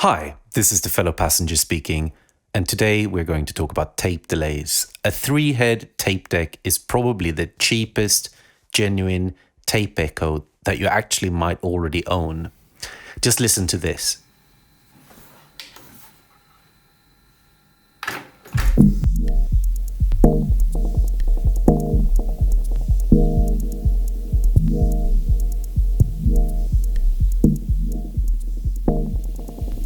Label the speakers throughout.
Speaker 1: Hi, this is the fellow passenger speaking, and today we're going to talk about tape delays. A 3-head tape deck is probably the cheapest, genuine tape echo that you actually might already own. Just listen to this.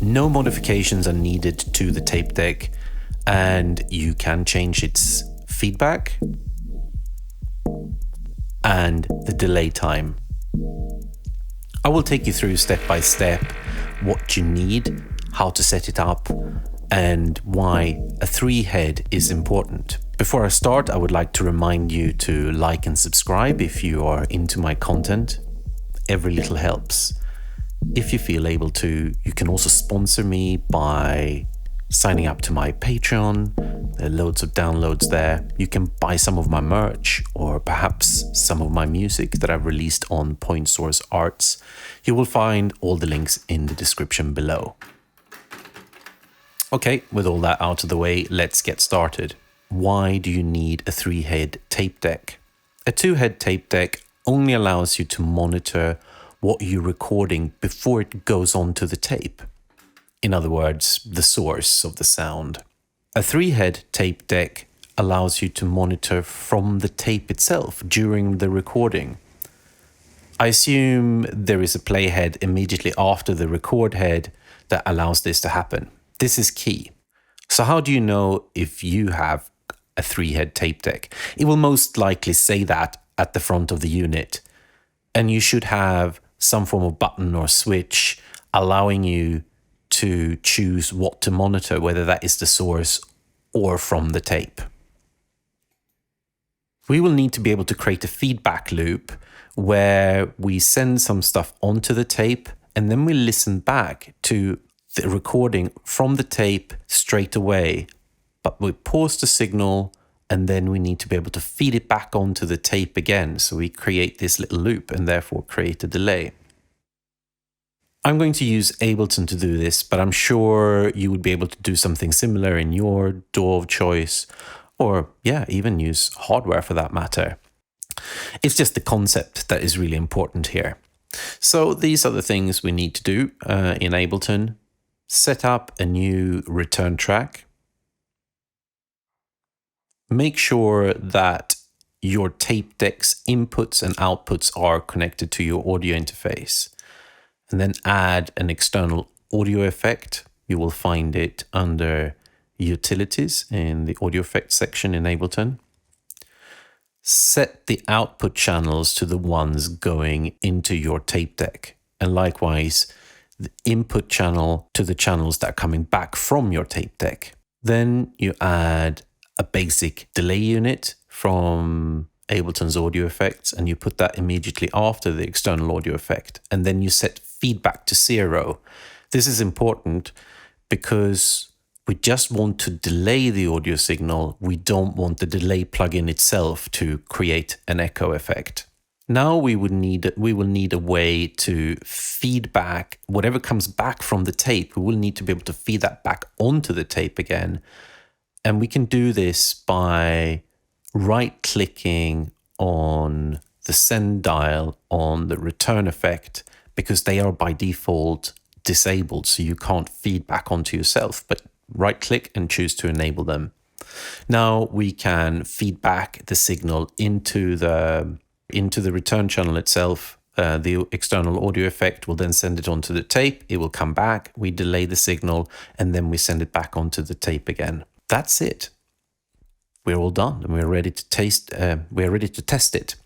Speaker 1: No modifications are needed to the tape deck, and you can change its feedback and the delay time. I will take you through step by step what you need, how to set it up, and why a 3-head is important. Before I start, I would like to remind you to like and subscribe if you are into my content. Every little helps. If you feel able to, you can also sponsor me by signing up to my Patreon. There are loads of downloads there. You can buy some of my merch or perhaps some of my music that I've released on Point Source Arts. You will find all the links in the description below. Okay, with all that out of the way, let's get started. Why do you need a 3-head tape deck? A 2-head tape deck only allows you to monitor what you're recording before it goes onto the tape. In other words, the source of the sound. A 3-head tape deck allows you to monitor from the tape itself during the recording. I assume there is a playhead immediately after the record head that allows this to happen. This is key. So how do you know if you have a 3-head tape deck? It will most likely say that at the front of the unit, and you should have some form of button or switch allowing you to choose what to monitor, whether that is the source or from the tape. We will need to be able to create a feedback loop where we send some stuff onto the tape and then we listen back to the recording from the tape straight away. But we pause the signal and then we need to be able to feed it back onto the tape again. So we create this little loop and therefore create a delay. I'm going to use Ableton to do this, but I'm sure you would be able to do something similar in your DAW of choice, or even use hardware for that matter. It's just the concept that is really important here. So these are the things we need to do in Ableton. Set up a new return track. Make sure that your tape deck's inputs and outputs are connected to your audio interface. And then add an external audio effect. You will find it under Utilities in the audio effects section in Ableton. Set the output channels to the ones going into your tape deck. And likewise, the input channel to the channels that are coming back from your tape deck. Then you add a basic delay unit from Ableton's audio effects, and you put that immediately after the external audio effect. And then you set feedback to 0. This is important because we just want to delay the audio signal. We don't want the delay plugin itself to create an echo effect. Now we will need a way to feed back whatever comes back from the tape. We will need to be able to feed that back onto the tape again. And we can do this by right-clicking on the send dial on the return effect, because they are by default disabled, so you can't feed back onto yourself, but right-click and choose to enable them. Now we can feed back the signal into the return channel itself. The external audio effect will then send it onto the tape. It will come back, we delay the signal, and then we send it back onto the tape again. That's it. We're all done and we're ready to test it.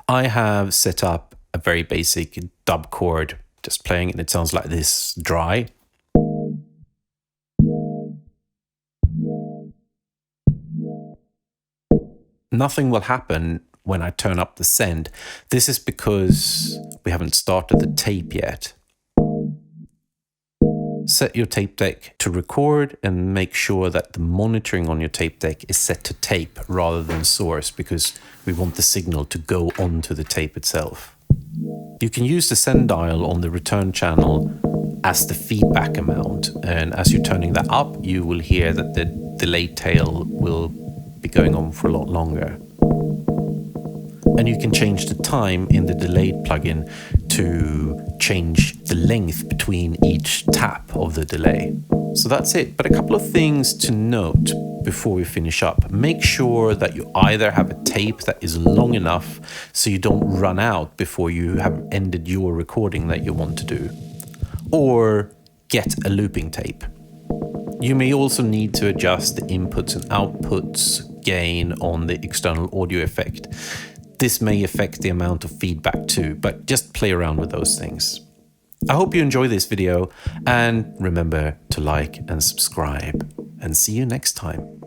Speaker 1: I have set up a very basic dub chord, just playing it, and it sounds like this, dry. Nothing will happen when I turn up the send. This is because we haven't started the tape yet. Set your tape deck to record and make sure that the monitoring on your tape deck is set to tape rather than source, because we want the signal to go onto the tape itself. You can use the send dial on the return channel as the feedback amount. And as you're turning that up, you will hear that the delay tail will be going on for a lot longer. And you can change the time in the delayed plugin to change the length between each tap of the delay. So that's it. But a couple of things to note before we finish up. Make sure that you either have a tape that is long enough so you don't run out before you have ended your recording that you want to do, or get a looping tape. You may also need to adjust the inputs and outputs gain on the external audio effect. This may affect the amount of feedback too, but just play around with those things. I hope you enjoy this video, and remember to like and subscribe, and see you next time.